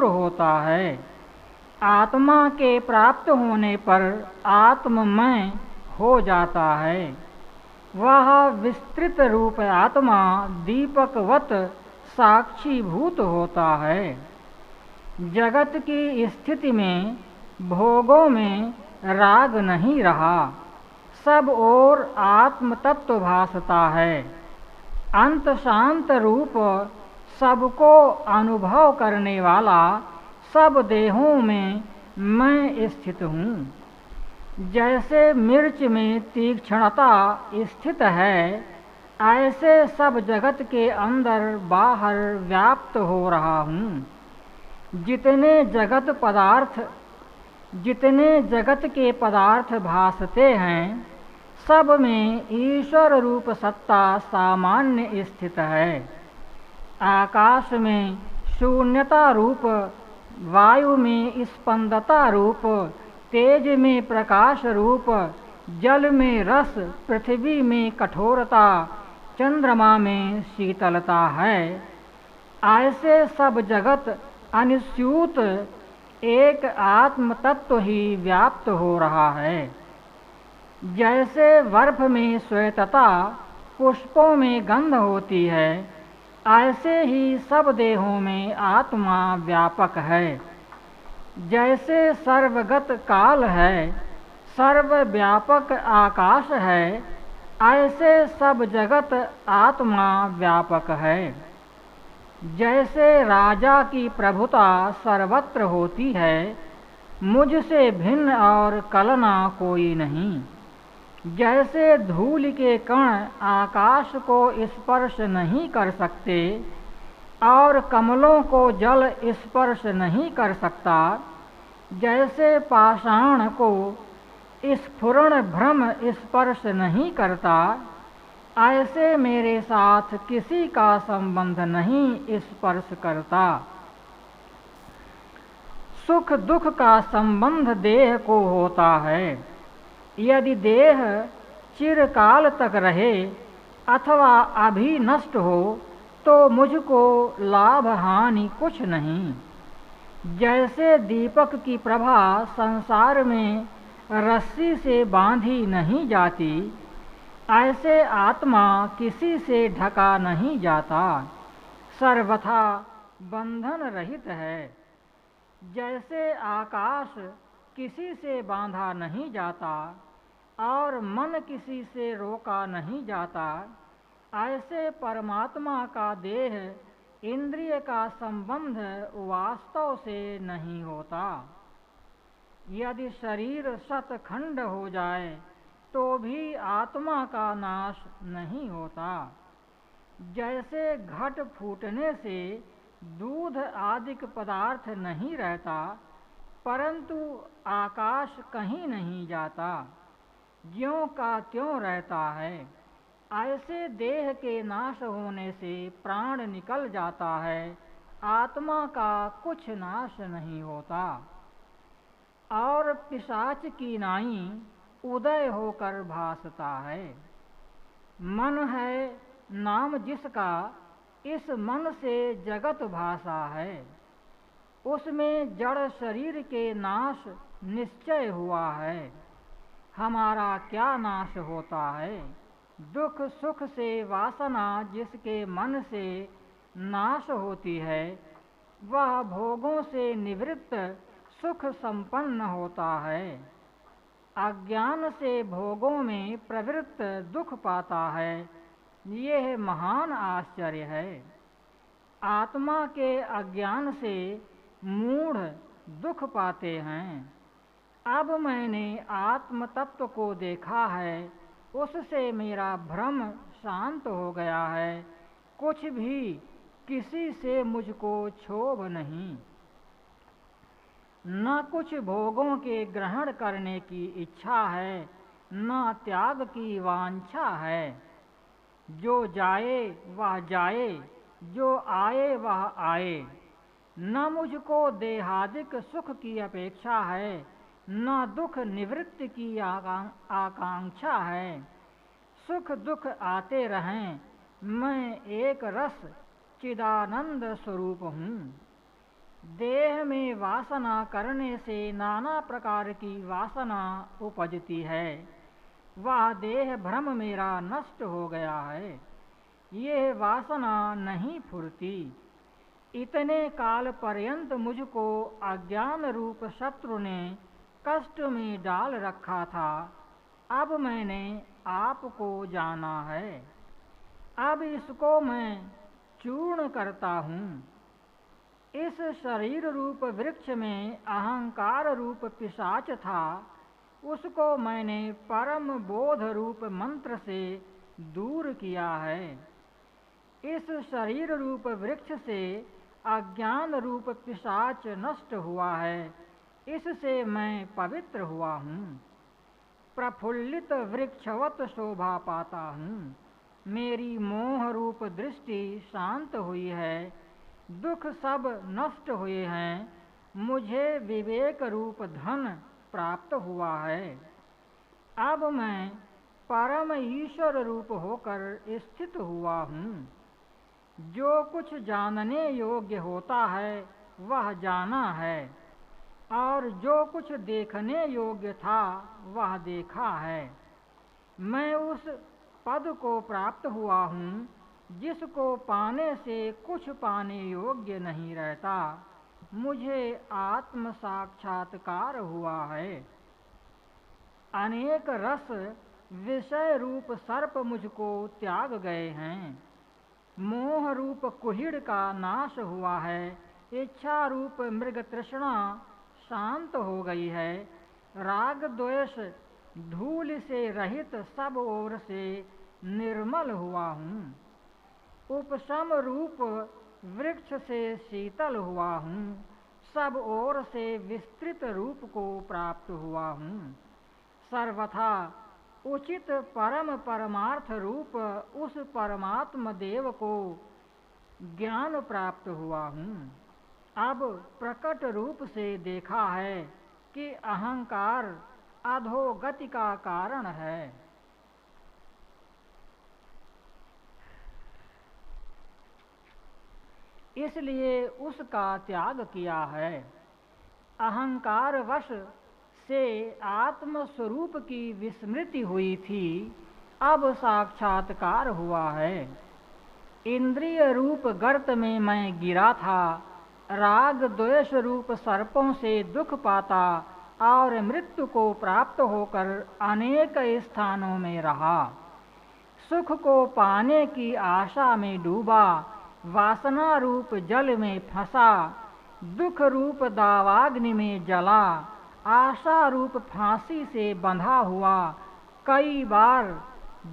दूर होता है। आत्मा के प्राप्त होने पर आत्ममय हो जाता है। वह विस्तृत रूप आत्मा दीपकवत साक्षीभूत होता है। जगत की स्थिति में भोगों में राग नहीं रहा, सब ओर आत्म तत्व भासता है। अंत शांत रूप सबको अनुभव करने वाला सब देहों में मैं स्थित हूँ। जैसे मिर्च में तीक्ष्णता स्थित है, ऐसे सब जगत के अंदर बाहर व्याप्त हो रहा हूँ। जितने जगत के पदार्थ भासते हैं, सब में ईश्वर रूप सत्ता सामान्य स्थित है। आकाश में शून्यता रूप, वायु में स्पंदता रूप, तेज में प्रकाश रूप, जल में रस, पृथ्वी में कठोरता, चंद्रमा में शीतलता है। ऐसे सब जगत अनुस्यूत एक आत्म तत्व ही व्याप्त हो रहा है। जैसे बर्फ में श्वेतता, पुष्पों में गंध होती है, ऐसे ही सब देहों में आत्मा व्यापक है। जैसे सर्वगत काल है, सर्वव्यापक आकाश है, ऐसे सब जगत आत्मा व्यापक है। जैसे राजा की प्रभुता सर्वत्र होती है, मुझसे भिन्न और कलना कोई नहीं। जैसे धूल के कण आकाश को स्पर्श नहीं कर सकते और कमलों को जल स्पर्श नहीं कर सकता, जैसे पाषाण को स्फुरण भ्रम स्पर्श नहीं करता, ऐसे मेरे साथ किसी का संबंध नहीं स्पर्श करता। सुख दुख का संबंध देह को होता है। यदि देह चिरकाल तक रहे अथवा अभी नष्ट हो तो मुझको लाभ हानि कुछ नहीं। जैसे दीपक की प्रभा संसार में रस्सी से बांधी नहीं जाती, ऐसे आत्मा किसी से ढका नहीं जाता, सर्वथा बंधन रहित है। जैसे आकाश किसी से बांधा नहीं जाता और मन किसी से रोका नहीं जाता, ऐसे परमात्मा का देह इंद्रिय का संबंध वास्तव से नहीं होता। यदि शरीर शतखंड हो जाए तो भी आत्मा का नाश नहीं होता। जैसे घट फूटने से दूध आदि पदार्थ नहीं रहता, परंतु आकाश कहीं नहीं जाता, ज्यों का त्यों रहता है, ऐसे देह के नाश होने से प्राण निकल जाता है, आत्मा का कुछ नाश नहीं होता। और पिशाच की नाई उदय होकर भासता है। मन है नाम जिसका, इस मन से जगत भासा है। उसमें जड़ शरीर के नाश निश्चय हुआ है। हमारा क्या नाश होता है? दुख सुख से वासना जिसके मन से नाश होती है, वह भोगों से निवृत्त सुख संपन्न होता है। अज्ञान से भोगों में प्रवृत्त दुख पाता है, यह महान आश्चर्य है। आत्मा के अज्ञान से मूढ़ दुख पाते हैं। अब मैंने आत्म तत्व को देखा है, उससे मेरा भ्रम शांत हो गया है। कुछ भी किसी से मुझको क्षोभ नहीं। न कुछ भोगों के ग्रहण करने की इच्छा है, न त्याग की वांछा है। जो जाए वह जाए, जो आए वह आए। न मुझको देहादिक सुख की अपेक्षा है, न दुख निवृत्ति की आकांक्षा है। सुख दुख आते रहें, मैं एक रस चिदानंद स्वरूप हूँ। देह में वासना करने से नाना प्रकार की वासना उपजती है। वह देह भ्रम मेरा नष्ट हो गया है, यह वासना नहीं फुरती। इतने काल पर्यंत मुझको अज्ञान रूप शत्रु ने कष्ट में डाल रखा था, अब मैंने आपको जाना है। अब इसको मैं चूर्ण करता हूँ। इस शरीर रूप वृक्ष में अहंकार रूप पिशाच था, उसको मैंने परम बोध रूप मंत्र से दूर किया है। इस शरीर रूप वृक्ष से अज्ञान रूप पिशाच नष्ट हुआ है, इससे मैं पवित्र हुआ हूँ। प्रफुल्लित वृक्षवत शोभा पाता हूँ। मेरी मोह रूप दृष्टि शांत हुई है, दुख सब नष्ट हुए हैं। मुझे विवेक रूप धन प्राप्त हुआ है। अब मैं परम ईश्वर रूप होकर स्थित हुआ हूँ। जो कुछ जानने योग्य होता है वह जाना है, और जो कुछ देखने योग्य था वह देखा है। मैं उस पद को प्राप्त हुआ हूँ जिसको पाने से कुछ पाने योग्य नहीं रहता। मुझे आत्म साक्षात्कार हुआ है। अनेक रस विषय रूप सर्प मुझको त्याग गए हैं। मोह रूप कुहिड़ का नाश हुआ है। इच्छा रूप मृग तृष्णा शांत हो गई है। राग द्वेष धूल से रहित सब ओर से निर्मल हुआ हूँ। उपशम रूप वृक्ष से शीतल हुआ हूँ। सब ओर से विस्तृत रूप को प्राप्त हुआ हूँ। सर्वथा उचित परम परमार्थ रूप उस परमात्म देव को ज्ञान प्राप्त हुआ हूँ। अब प्रकट रूप से देखा है कि अहंकार अधोगति का कारण है। इसलिए उसका त्याग किया है। अहंकार वश से आत्मस्वरूप की विस्मृति हुई थी, अब साक्षात्कार हुआ है। इंद्रिय रूप गर्त में मैं गिरा था, राग द्वेष रूप सर्पों से दुख पाता और मृत्यु को प्राप्त होकर अनेक स्थानों में रहा। सुख को पाने की आशा में डूबा, वासना रूप जल में फंसा, दुख रूप दावाग्नि में जला, आशा रूप फांसी से बंधा हुआ, कई बार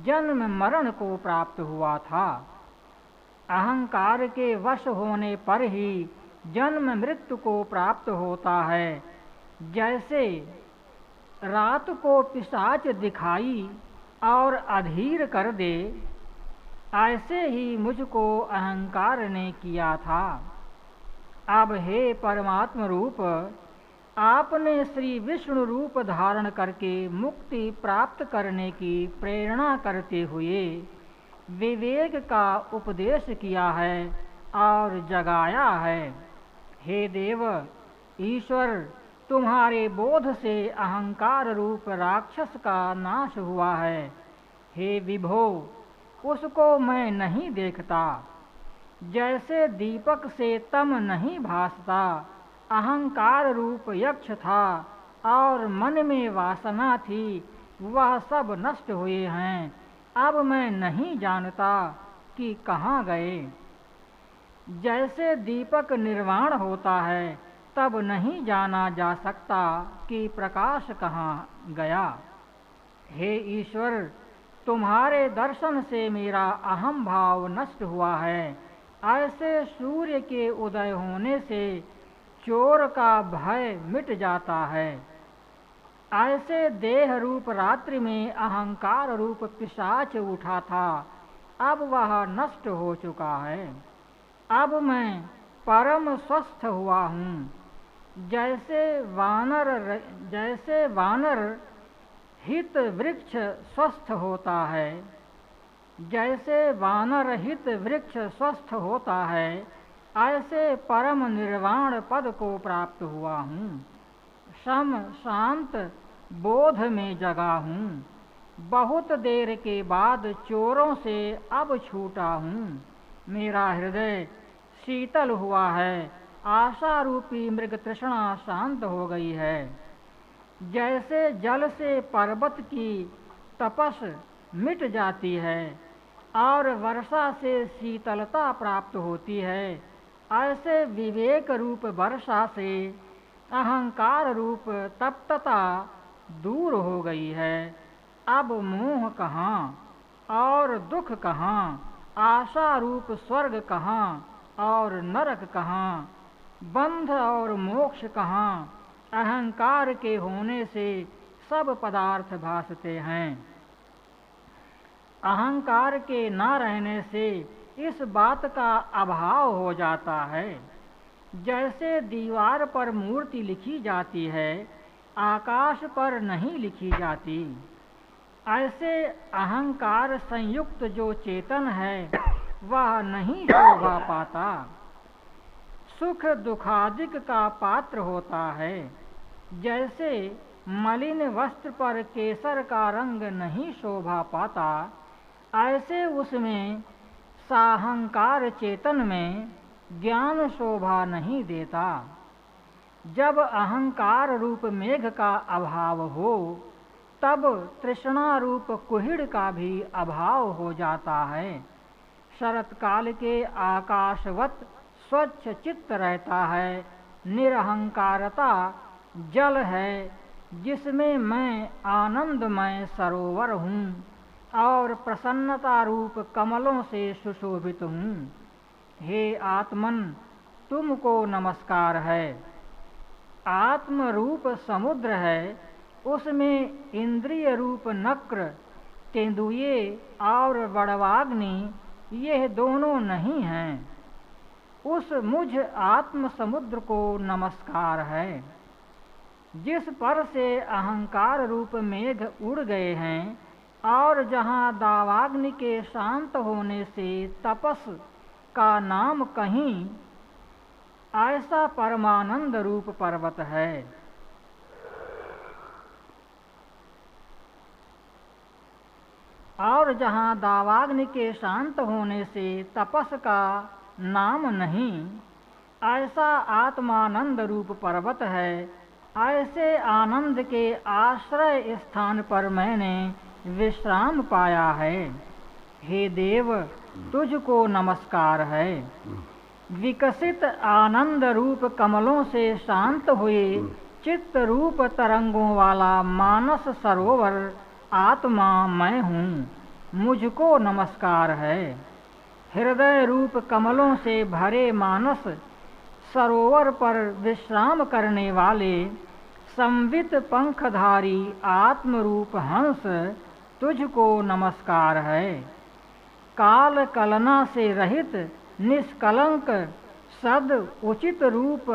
जन्म मरण को प्राप्त हुआ था। अहंकार के वश होने पर ही जन्म मृत्यु को प्राप्त होता है। जैसे रात को पिशाच दिखाई और अधीर कर दे, ऐसे ही मुझको अहंकार ने किया था। अब हे परमात्म रूप, आपने श्री विष्णु रूप धारण करके मुक्ति प्राप्त करने की प्रेरणा करते हुए विवेक का उपदेश किया है और जगाया है। हे देव ईश्वर, तुम्हारे बोध से अहंकार रूप राक्षस का नाश हुआ है। हे विभो, उसको मैं नहीं देखता। जैसे दीपक से तम नहीं भासता, अहंकार रूप यक्ष था और मन में वासना थी, वह सब नष्ट हुए हैं। अब मैं नहीं जानता कि कहाँ गए। जैसे दीपक निर्वाण होता है, तब नहीं जाना जा सकता कि प्रकाश कहाँ गया। हे ईश्वर, तुम्हारे दर्शन से मेरा अहम भाव नष्ट हुआ है। ऐसे सूर्य के उदय होने से चोर का भय मिट जाता है। ऐसे देह रूप रात्रि में अहंकार रूप पिशाच उठा था, अब वह नष्ट हो चुका है। अब मैं परम स्वस्थ हुआ हूँ। जैसे वानर हित वृक्ष स्वस्थ होता है, जैसे वानर हित वृक्ष स्वस्थ होता है, ऐसे परम निर्वाण पद को प्राप्त हुआ हूँ। सम शांत बोध में जगा हूँ। बहुत देर के बाद चोरों से अब छूटा हूँ। मेरा हृदय शीतल हुआ है, आशा रूपी मृग तृष्णा शांत हो गई है। जैसे जल से पर्वत की तपस मिट जाती है और वर्षा से शीतलता प्राप्त होती है, ऐसे विवेक रूप वर्षा से अहंकार रूप तप्तता दूर हो गई है। अब मोह कहाँ और दुख कहाँ, आशा रूप स्वर्ग कहाँ और नरक कहाँ, बंध और मोक्ष कहाँ। अहंकार के होने से सब पदार्थ भासते हैं। अहंकार के न रहने से इस बात का अभाव हो जाता है। जैसे दीवार पर मूर्ति लिखी जाती है, आकाश पर नहीं लिखी जाती, ऐसे अहंकार संयुक्त जो चेतन है वह नहीं शोभा पाता। सुख दुखादिक का पात्र होता है। जैसे मलिन वस्त्र पर केसर का रंग नहीं शोभा पाता, ऐसे उसमें साहंकार चेतन में ज्ञान शोभा नहीं देता। जब अहंकार रूप मेघ का अभाव हो, तब तृष्णा रूप कुहिड़ का भी अभाव हो जाता है। शरत काल के आकाशवत स्वच्छ चित्त रहता है। निरहंकारता जल है जिसमें मैं आनंदमय सरोवर हूँ और प्रसन्नता रूप कमलों से सुशोभित हूँ। हे आत्मन, तुमको नमस्कार है। आत्म रूप समुद्र है, उसमें इंद्रिय रूप नक्र, तेंदुए और बड़वाग्नि ये दोनों नहीं हैं। उस मुझ आत्म समुद्र को नमस्कार है। जिस पर से अहंकार रूप मेघ उड़ गए हैं और जहाँ दावाग्नि के शांत होने से तपस का नाम कहीं, ऐसा परमानंद रूप पर्वत है। और जहाँ दावाग्नि के शांत होने से तपस का नाम नहीं, ऐसा आत्मानंद रूप पर्वत है। ऐसे आनंद के आश्रय स्थान पर मैंने विश्राम पाया है। हे देव, तुझको नमस्कार है। विकसित आनंद रूप कमलों से शांत हुए चित्त रूप तरंगों वाला मानस सरोवर आत्मा मैं हूँ, मुझको नमस्कार है। हृदय रूप कमलों से भरे मानस सरोवर पर विश्राम करने वाले संवित पंखधारी आत्मरूप हंस, तुझको नमस्कार है। काल कलना से रहित निष्कलंक सद उचित रूप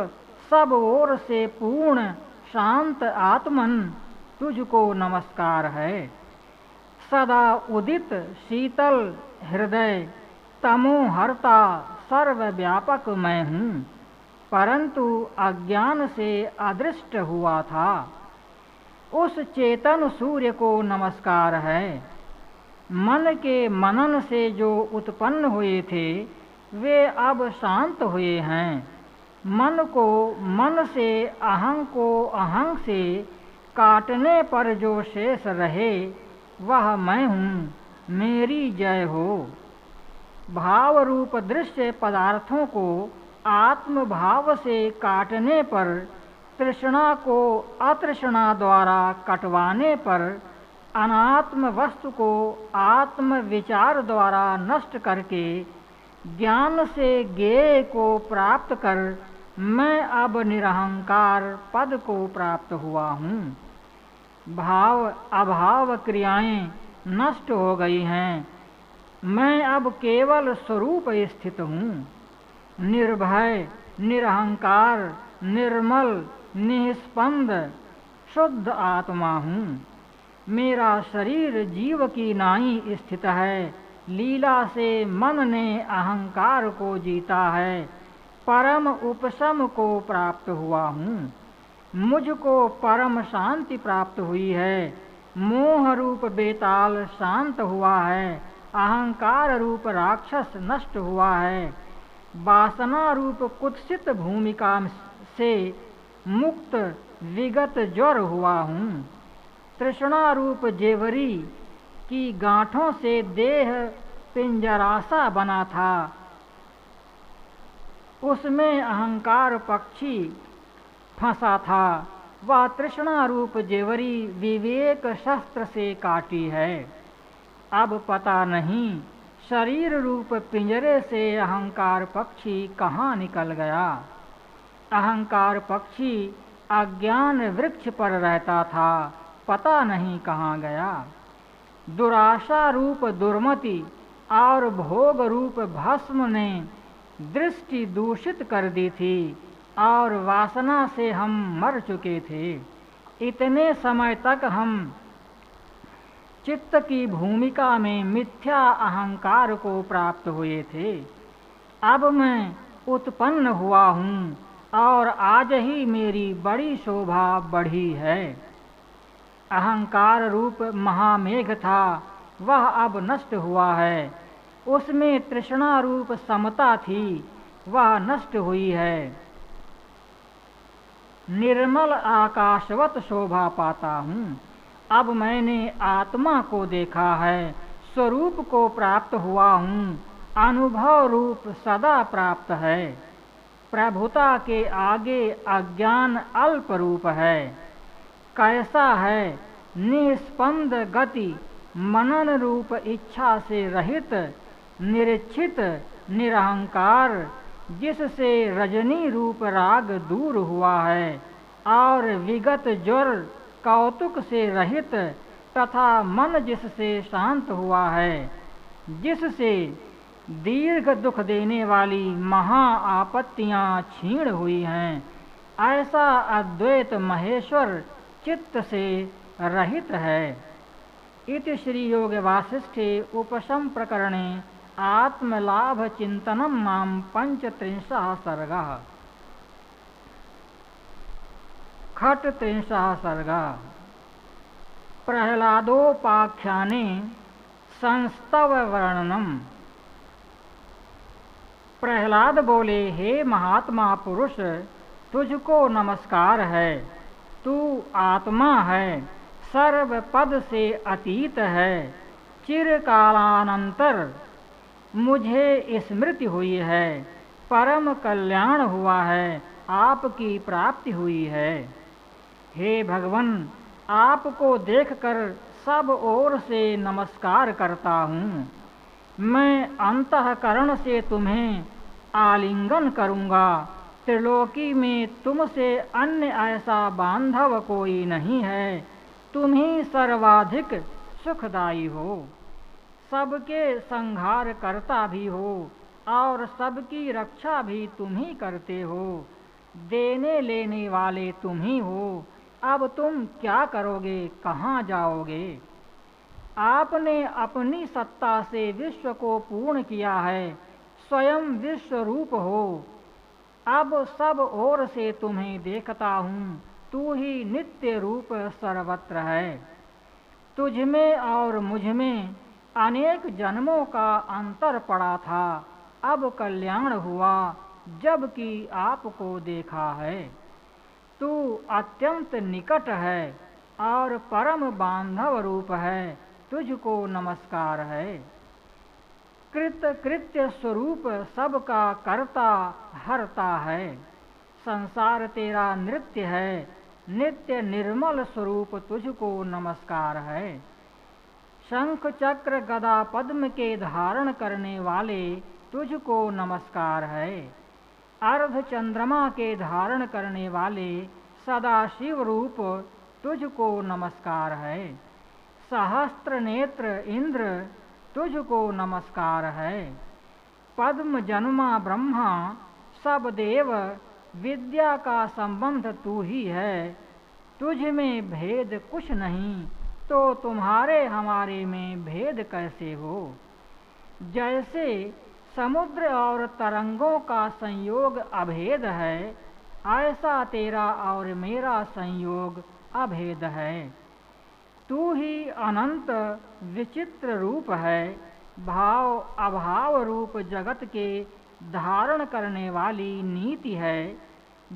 सब ओर से पूर्ण शांत आत्मन, तुझको नमस्कार है। सदा उदित शीतल हृदय तमोहर्ता सर्वव्यापक मैं हूँ, परंतु अज्ञान से अदृष्ट हुआ था। उस चेतन सूर्य को नमस्कार है। मन के मनन से जो उत्पन्न हुए थे वे अब शांत हुए हैं। मन को मन से, अहं को अहं से काटने पर जो शेष रहे वह मैं हूँ, मेरी जय हो। भाव रूप दृश्य पदार्थों को आत्म भाव से काटने पर, तृष्णा को अतृष्णा द्वारा कटवाने पर, अनात्म वस्तु को आत्म विचार द्वारा नष्ट करके ज्ञान से ज्ञेय को प्राप्त कर मैं अब निरहंकार पद को प्राप्त हुआ हूँ। भाव अभाव क्रियाएं नष्ट हो गई हैं। मैं अब केवल स्वरूप स्थित हूँ। निर्भय, निरहंकार, निर्मल, निस्पंद, शुद्ध आत्मा हूँ। मेरा शरीर जीव की नाई स्थित है। लीला से मन ने अहंकार को जीता है। परम उपशम को प्राप्त हुआ हूँ। मुझको परम शांति प्राप्त हुई है। मोह रूप बेताल शांत हुआ है। अहंकार रूप राक्षस नष्ट हुआ है। वासना रूप कुत्सित भूमिका से मुक्त विगत ज्वर हुआ हूँ। तृष्णा रूप जेवरी की गांठों से देह पिंजरासा बना था, उसमें अहंकार पक्षी फंसा था। वह तृष्णा रूप जेवरी विवेक शस्त्र से काटी है। अब पता नहीं शरीर रूप पिंजरे से अहंकार पक्षी कहाँ निकल गया। अहंकार पक्षी अज्ञान वृक्ष पर रहता था, पता नहीं कहाँ गया। दुराशा रूप दुर्मति और भोग रूप भस्म ने दृष्टि दूषित कर दी थी और वासना से हम मर चुके थे। इतने समय तक हम चित्त की भूमिका में मिथ्या अहंकार को प्राप्त हुए थे। अब मैं उत्पन्न हुआ हूँ और आज ही मेरी बड़ी शोभा बढ़ी है। अहंकार रूप महामेघ था, वह अब नष्ट हुआ है। उसमें तृष्णा रूप समता थी, वह नष्ट हुई है। निर्मल आकाशवत शोभा पाता हूँ। अब मैंने आत्मा को देखा है, स्वरूप को प्राप्त हुआ हूँ। अनुभव रूप सदा प्राप्त है। प्रभुता के आगे अज्ञान अल्प रूप है। कैसा है निस्पंद गति मनन रूप इच्छा से रहित निरीक्षित निरहंकार, जिससे रजनी रूप राग दूर हुआ है और विगत ज्वर कौतुक से रहित तथा मन जिससे शांत हुआ है, जिससे दीर्घ दुख देने वाली महा आपत्तियाँ क्षीण हुई हैं, ऐसा अद्वैत महेश्वर चित्त से रहित है। इति श्री योग वासिष्ठे उपशम प्रकरणे आत्मलाभ चिंतनम नाम 35 सर्गः। खट 35 सर्गः। प्रह्लादोपाख्याने संस्तव वर्णनम। प्रहलाद बोले, हे महात्मा पुरुष, तुझको नमस्कार है। तू आत्मा है, सर्व पद से अतीत है। चिरकालानंतर मुझे स्मृति हुई है, परम कल्याण हुआ है, आपकी प्राप्ति हुई है। हे भगवन, आपको देखकर सब ओर से नमस्कार करता हूँ। मैं अंतःकरण से तुम्हें आलिंगन करूँगा। त्रिलोकी में तुमसे अन्य ऐसा बांधव कोई नहीं है। तुम ही सर्वाधिक सुखदायी हो, सबके संहार करता भी हो और सबकी रक्षा भी तुम ही करते हो। देने लेने वाले तुम ही हो। अब तुम क्या करोगे, कहाँ जाओगे? आपने अपनी सत्ता से विश्व को पूर्ण किया है, स्वयं विश्व रूप हो। अब सब ओर से तुम्हें देखता हूँ, तू ही नित्य रूप सर्वत्र है। तुझमें और मुझमें अनेक जन्मों का अंतर पड़ा था, अब कल्याण हुआ जबकि आपको देखा है। तू अत्यंत निकट है और परम बांधव रूप है, तुझको नमस्कार है। कृत कृत्य स्वरूप सबका करता हरता है। संसार तेरा नृत्य है, नित्य निर्मल स्वरूप तुझको नमस्कार है। शंख चक्र गदा पद्म के धारण करने वाले तुझको नमस्कार है। अर्ध चंद्रमा के धारण करने वाले सदाशिव रूप तुझको नमस्कार है। सहस्त्र नेत्र इंद्र तुझको नमस्कार है। पद्म जन्मा ब्रह्मा सब देव विद्या का संबंध तू ही है। तुझ में भेद कुछ नहीं, तो तुम्हारे हमारे में भेद कैसे हो? जैसे समुद्र और तरंगों का संयोग अभेद है, ऐसा तेरा और मेरा संयोग अभेद है। तू ही अनंत विचित्र रूप है, भाव अभाव रूप जगत के धारण करने वाली नीति है,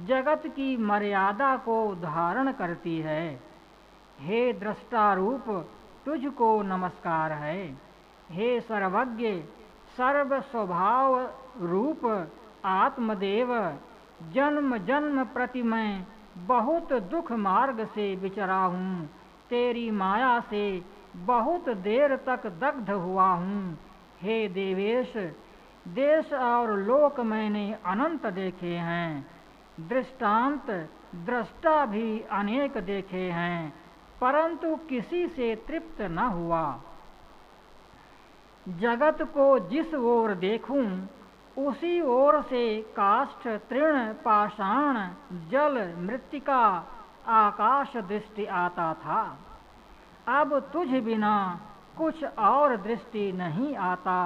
जगत की मर्यादा को धारण करती है। हे दृष्टा रूप तुझको नमस्कार है। हे सर्वज्ञ सर्व स्वभाव रूप आत्मदेव, जन्म जन्म प्रति मैं बहुत दुख मार्ग से विचरा हूँ, तेरी माया से बहुत देर तक दग्ध हुआ हूँ। हे देवेश देश और लोक मैंने अनंत देखे हैं, दृष्टांत दृष्टा भी अनेक देखे हैं, परंतु किसी से तृप्त न हुआ। जगत को जिस ओर देखूं उसी ओर से काष्ठ तृण पाषाण जल मृत्तिका आकाश दृष्टि आता था। अब तुझ बिना कुछ और दृष्टि नहीं आता,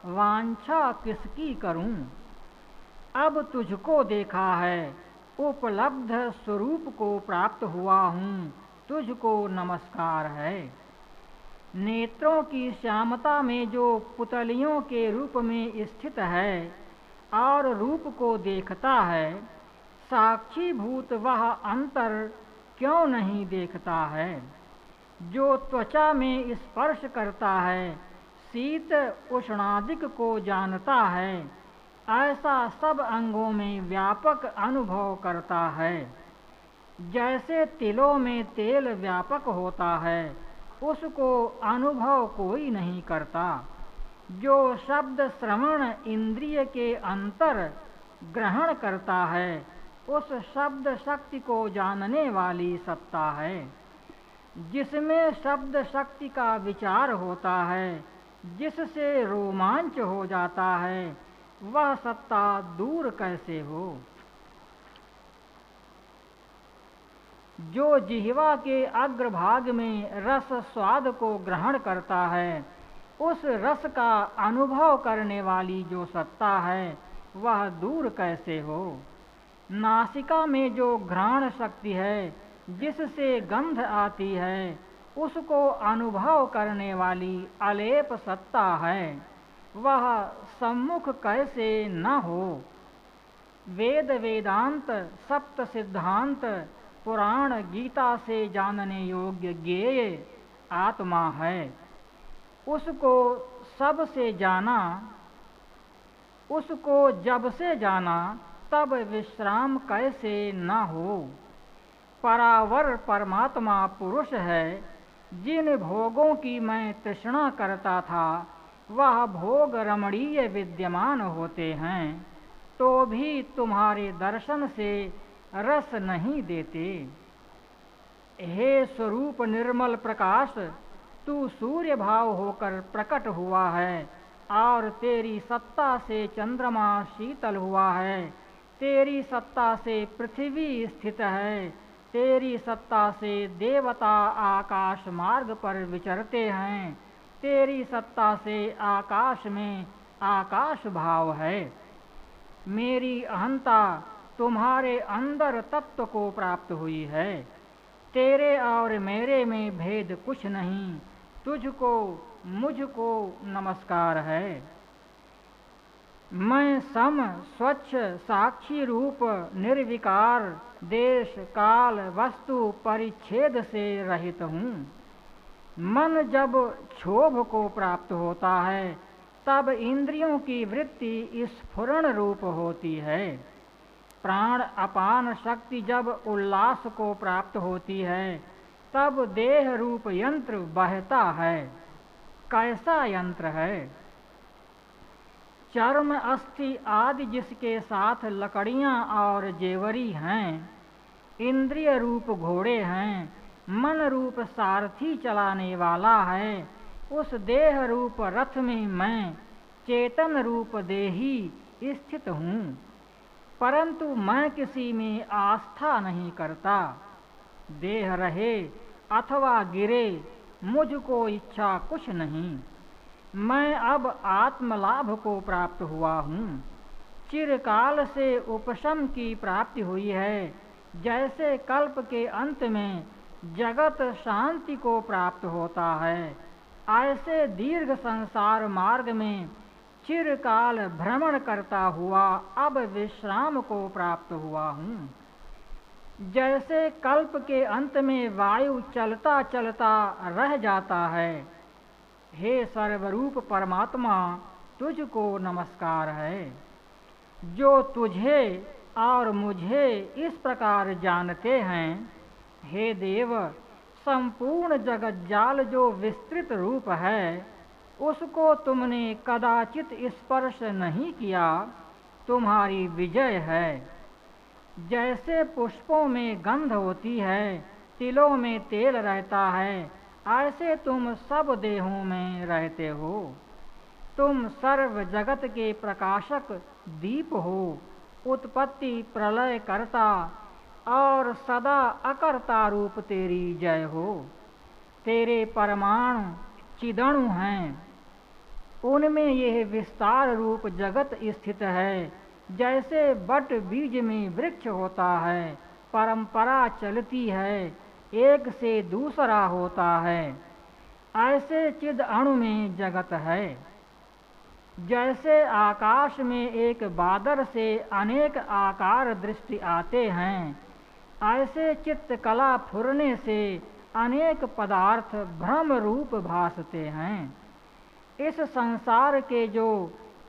वांछा किसकी करूं। अब तुझको देखा है, उपलब्ध स्वरूप को प्राप्त हुआ हूँ, तुझको नमस्कार है। नेत्रों की श्यामता में जो पुतलियों के रूप में स्थित है और रूप को देखता है, साक्षीभूत वह अंतर क्यों नहीं देखता है। जो त्वचा में स्पर्श करता है, शीत उष्णादिक को जानता है, ऐसा सब अंगों में व्यापक अनुभव करता है। जैसे तिलों में तेल व्यापक होता है, उसको अनुभव कोई नहीं करता। जो शब्द श्रवण इंद्रिय के अंतर ग्रहण करता है, उस शब्द शक्ति को जानने वाली सत्ता है। जिसमें शब्द शक्ति का विचार होता है, जिससे रोमांच हो जाता है, वह सत्ता दूर कैसे हो। जो जिह्वा के अग्रभाग में रस स्वाद को ग्रहण करता है, उस रस का अनुभव करने वाली जो सत्ता है, वह दूर कैसे हो। नासिका में जो घ्राण शक्ति है, जिससे गंध आती है, उसको अनुभव करने वाली अलेप सत्ता है, वह सम्मुख कैसे न हो। वेद वेदांत सप्त सिद्धांत पुराण गीता से जानने योग्य ज्ञेय आत्मा है। उसको सबसे जाना, उसको जब से जाना तब विश्राम कैसे न हो। परावर परमात्मा पुरुष है, जिन भोगों की मैं तृष्णा करता था, वह भोग रमणीय विद्यमान होते हैं, तो भी तुम्हारे दर्शन से रस नहीं देते। हे स्वरूप निर्मल प्रकाश, तू सूर्य भाव होकर प्रकट हुआ है, और तेरी सत्ता से चंद्रमा शीतल हुआ है, तेरी सत्ता से पृथ्वी स्थित है, तेरी सत्ता से देवता आकाश मार्ग पर विचरते हैं, तेरी सत्ता से आकाश में आकाश भाव है। मेरी अहंता तुम्हारे अंदर तत्व को प्राप्त हुई है, तेरे और मेरे में भेद कुछ नहीं, तुझको मुझको नमस्कार है। मैं सम स्वच्छ साक्षी रूप निर्विकार देश काल वस्तु परिच्छेद से रहित हूँ। मन जब क्षोभ को प्राप्त होता है, तब इंद्रियों की वृत्ति स्फुरण रूप होती है। प्राण अपान शक्ति जब उल्लास को प्राप्त होती है, तब देह रूप यंत्र बहता है। कैसा यंत्र है। चर्म अस्थि आदि जिसके साथ लकड़ियां और जेवरी हैं, इंद्रिय रूप घोड़े हैं, मन रूप सारथी चलाने वाला है, उस देह रूप रथ में मैं चेतन रूप देही स्थित हूँ, परंतु मैं किसी में आस्था नहीं करता। देह रहे अथवा गिरे, मुझको इच्छा कुछ नहीं। मैं अब आत्मलाभ को प्राप्त हुआ हूँ। चिरकाल से उपशम की प्राप्ति हुई है। जैसे कल्प के अंत में जगत शांति को प्राप्त होता है, ऐसे दीर्घ संसार मार्ग में चिरकाल भ्रमण करता हुआ अब विश्राम को प्राप्त हुआ हूँ। जैसे कल्प के अंत में वायु चलता चलता रह जाता है, हे सर्वरूप परमात्मा, तुझको नमस्कार है। जो तुझे और मुझे इस प्रकार जानते हैं, हे देव, संपूर्ण जगत जाल जो विस्तृत रूप है, उसको तुमने कदाचित स्पर्श नहीं किया। तुम्हारी विजय है। जैसे पुष्पों में गंध होती है, तिलों में तेल रहता है, ऐसे तुम सब देहों में रहते हो। तुम सर्व जगत के प्रकाशक दीप हो, उत्पत्ति प्रलय करता और सदा अकर्ता रूप तेरी जय हो। तेरे परमाणु चिदणु हैं, उनमें यह विस्तार रूप जगत स्थित है। जैसे बट बीज में वृक्ष होता है, परंपरा चलती है, एक से दूसरा होता है, ऐसे चिद अणु में जगत है। जैसे आकाश में एक बादल से अनेक आकार दृष्टि आते हैं, ऐसे चित्तकला फुरने से अनेक पदार्थ भ्रम रूप भासते हैं। इस संसार के जो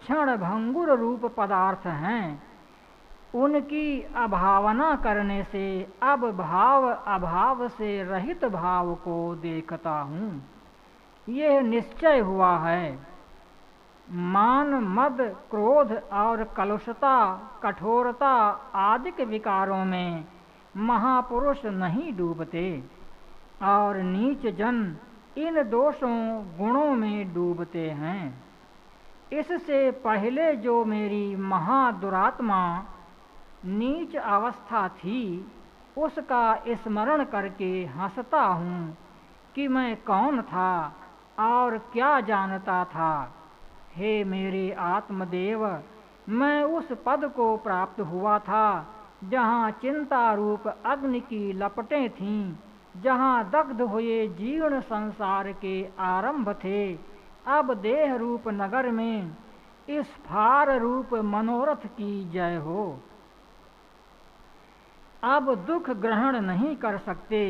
क्षण भंगुर रूप पदार्थ हैं, उनकी अभावना करने से अब भाव अभाव से रहित भाव को देखता हूँ। यह निश्चय हुआ है, मान मद क्रोध और कलुषता कठोरता आदि विकारों में महापुरुष नहीं डूबते और नीच जन इन दोषों गुणों में डूबते हैं। इससे पहले जो मेरी महादुरात्मा नीच अवस्था थी, उसका स्मरण करके हंसता हूँ कि मैं कौन था और क्या जानता था। हे मेरे आत्मदेव, मैं उस पद को प्राप्त हुआ था जहाँ चिंता रूप अग्नि की लपटें थीं, जहाँ दग्ध हुए जीर्ण संसार के आरंभ थे। अब देह रूप नगर में इस फार रूप मनोरथ की जय हो। अब दुख ग्रहण नहीं कर सकते।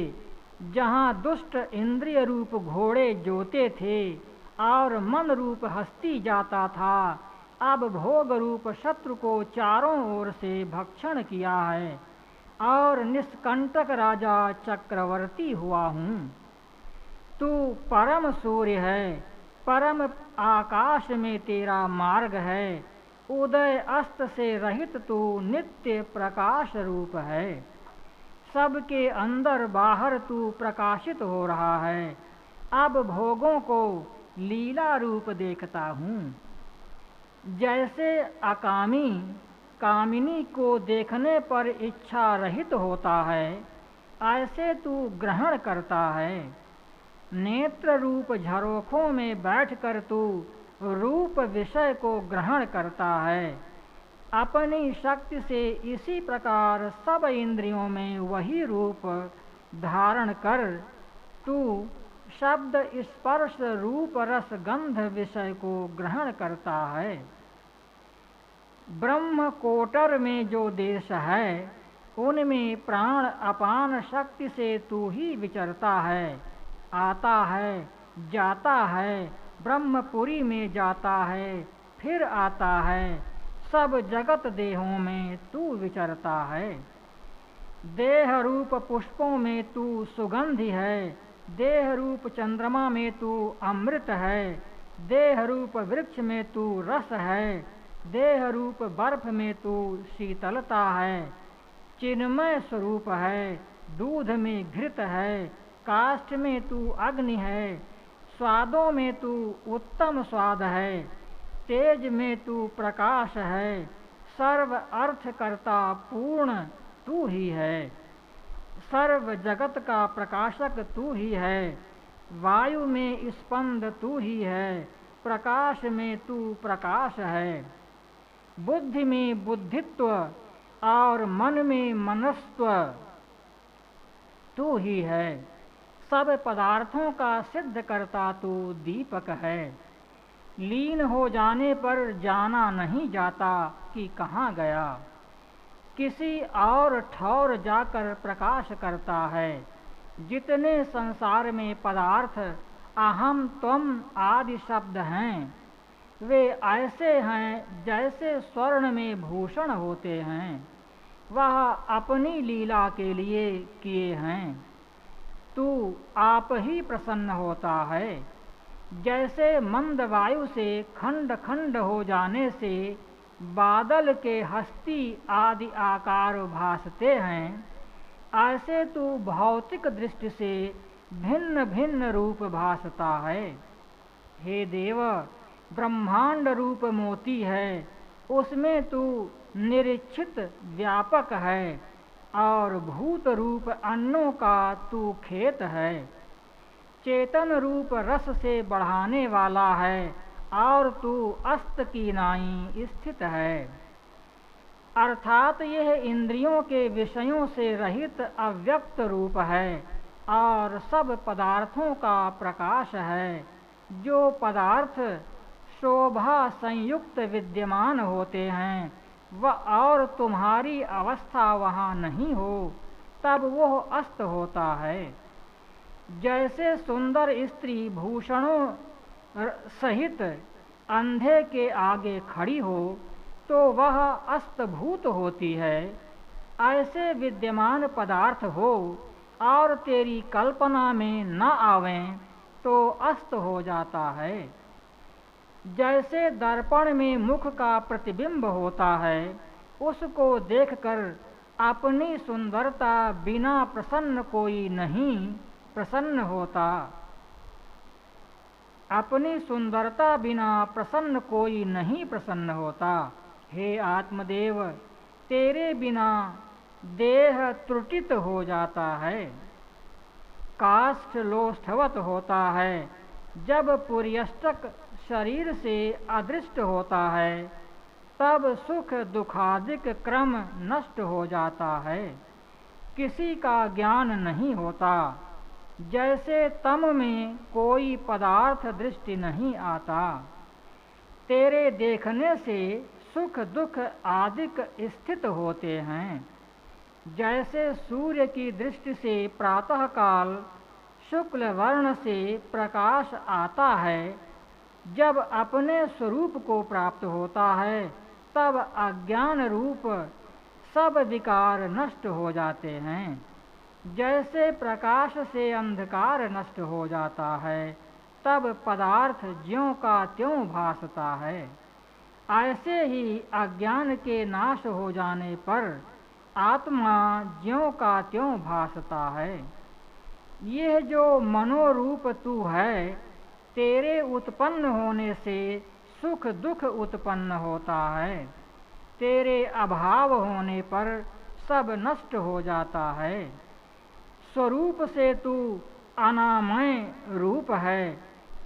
जहाँ दुष्ट इंद्रिय रूप घोड़े जोते थे और मन रूप हस्ती जाता था, अब भोग रूप शत्रु को चारों ओर से भक्षण किया है और निष्कंटक राजा चक्रवर्ती हुआ हूँ। तू परम सूर्य है, परम आकाश में तेरा मार्ग है, उदय अस्त से रहित तू नित्य प्रकाश रूप है। सबके अंदर बाहर तू प्रकाशित हो रहा है। अब भोगों को लीला रूप देखता हूँ। जैसे अकामी कामिनी को देखने पर इच्छा रहित होता है, ऐसे तू ग्रहण करता है। नेत्र रूप झरोखों में बैठकर तू रूप विषय को ग्रहण करता है। अपनी शक्ति से इसी प्रकार सब इंद्रियों में वही रूप धारण कर तू शब्द स्पर्श रूप रस गंध विषय को ग्रहण करता है। ब्रह्म कोटर में जो देश है, उनमें प्राण अपान शक्ति से तू ही विचरता है, आता है, जाता है, ब्रह्मपुरी में जाता है, फिर आता है, सब जगत देहों में तू विचरता है। देह रूप पुष्पों में तू सुगंधि है, देह रूप चंद्रमा में तू अमृत है, देह रूप वृक्ष में तू रस है, देह रूप बर्फ में तू शीतलता है। चिन्मय स्वरूप है, दूध में घृत है, काष्ठ में तू अग्नि है, स्वादों में तू उत्तम स्वाद है, तेज में तू प्रकाश है, सर्व अर्थ करता पूर्ण तू ही है, सर्व जगत का प्रकाशक तू ही है। वायु में स्पंद तू ही है, प्रकाश में तू प्रकाश है। बुद्धि में बुद्धित्व और मन में मनस्त्व तू ही है। सब पदार्थों का सिद्ध करता तू दीपक है। लीन हो जाने पर जाना नहीं जाता कि कहाँ गया। किसी और ठौर जाकर प्रकाश करता है। जितने संसार में पदार्थ अहम त्वम आदि शब्द हैं, वे ऐसे हैं जैसे स्वर्ण में भूषण होते हैं। वह अपनी लीला के लिए किए हैं। तू आप ही प्रसन्न होता है। जैसे मंद वायु से खंड खंड हो जाने से बादल के हस्ती आदि आकार भासते हैं, ऐसे तू भौतिक दृष्टि से भिन्न भिन्न रूप भासता है। हे देव, ब्रह्मांड रूप मोती है, उसमें तू निरीक्षित व्यापक है, और भूत रूप अन्नों का तू खेत है। चेतन रूप रस से बढ़ाने वाला है, और तू अस्त की नाई स्थित है। अर्थात यह इंद्रियों के विषयों से रहित अव्यक्त रूप है और सब पदार्थों का प्रकाश है। जो पदार्थ शोभा संयुक्त विद्यमान होते हैं, वह और तुम्हारी अवस्था वहाँ नहीं हो, तब वह अस्त होता है। जैसे सुंदर स्त्री भूषणों सहित अंधे के आगे खड़ी हो तो वह अस्तभूत होती है, ऐसे विद्यमान पदार्थ हो और तेरी कल्पना में न आवें तो अस्त हो जाता है। जैसे दर्पण में मुख का प्रतिबिंब होता है, उसको देखकर अपनी सुंदरता बिना प्रसन्न कोई नहीं प्रसन्न होता। अपनी सुंदरता बिना प्रसन्न कोई नहीं प्रसन्न होता। हे आत्मदेव, तेरे बिना देह त्रुटित हो जाता है, काष्ठ लोष्ठवत होता है। जब पुर्यष्टक शरीर से अदृष्ट होता है, तब सुख दुखादिक क्रम नष्ट हो जाता है, किसी का ज्ञान नहीं होता। जैसे तम में कोई पदार्थ दृष्टि नहीं आता, तेरे देखने से सुख दुख आदिक स्थित होते हैं। जैसे सूर्य की दृष्टि से प्रातःकाल शुक्ल वर्ण से प्रकाश आता है, जब अपने स्वरूप को प्राप्त होता है, तब अज्ञान रूप सब विकार नष्ट हो जाते हैं। जैसे प्रकाश से अंधकार नष्ट हो जाता है, तब पदार्थ ज्यों का त्यों भासता है। ऐसे ही अज्ञान के नाश हो जाने पर आत्मा ज्यों का त्यों भासता है। यह जो मनोरूप तू है, तेरे उत्पन्न होने से सुख दुख उत्पन्न होता है। तेरे अभाव होने पर सब नष्ट हो जाता है। स्वरूप से तू अनामय रूप है।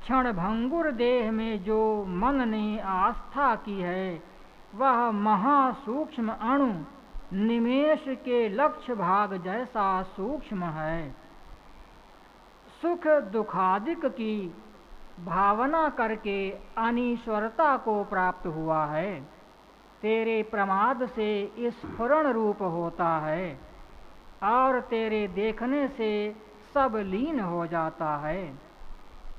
क्षण भंगुर देह में जो मन ने आस्था की है, वह महासूक्ष्म अणु निमेष के लक्ष्य भाग जैसा सूक्ष्म है। सुख दुखादिक की भावना करके अनीश्वरता को प्राप्त हुआ है। तेरे प्रमाद से स्फुरण रूप होता है, और तेरे देखने से सब लीन हो जाता है।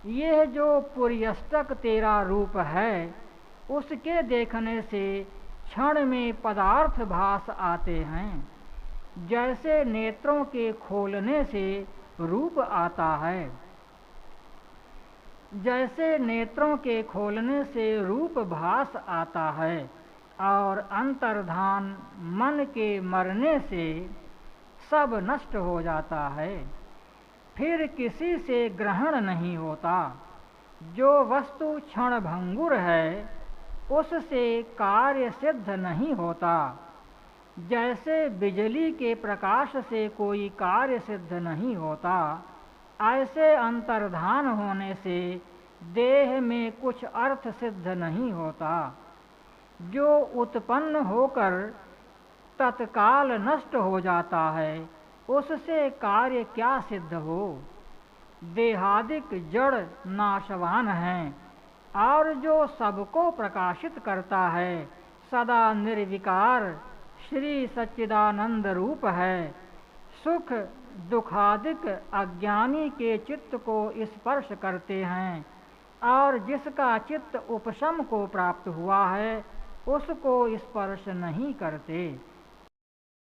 यह जो पुर्यष्टक तेरा रूप है, उसके देखने से क्षण में पदार्थ भास आते हैं। जैसे नेत्रों के खोलने से रूप आता है, जैसे नेत्रों के खोलने से रूप भास आता है, और अंतर्धान मन के मरने से सब नष्ट हो जाता है, फिर किसी से ग्रहण नहीं होता। जो वस्तु क्षण भंगुर है, उससे कार्य सिद्ध नहीं होता। जैसे बिजली के प्रकाश से कोई कार्य सिद्ध नहीं होता, ऐसे अंतर्धान होने से देह में कुछ अर्थ सिद्ध नहीं होता। जो उत्पन्न होकर तत्काल नष्ट हो जाता है, उससे कार्य क्या सिद्ध हो। देहादिक जड़ नाशवान हैं, और जो सबको प्रकाशित करता है सदा निर्विकार श्री सच्चिदानंद रूप है। सुख दुखादिक अज्ञानी के चित्त को स्पर्श करते हैं, और जिसका चित्त उपशम को प्राप्त हुआ है उसको स्पर्श नहीं करते।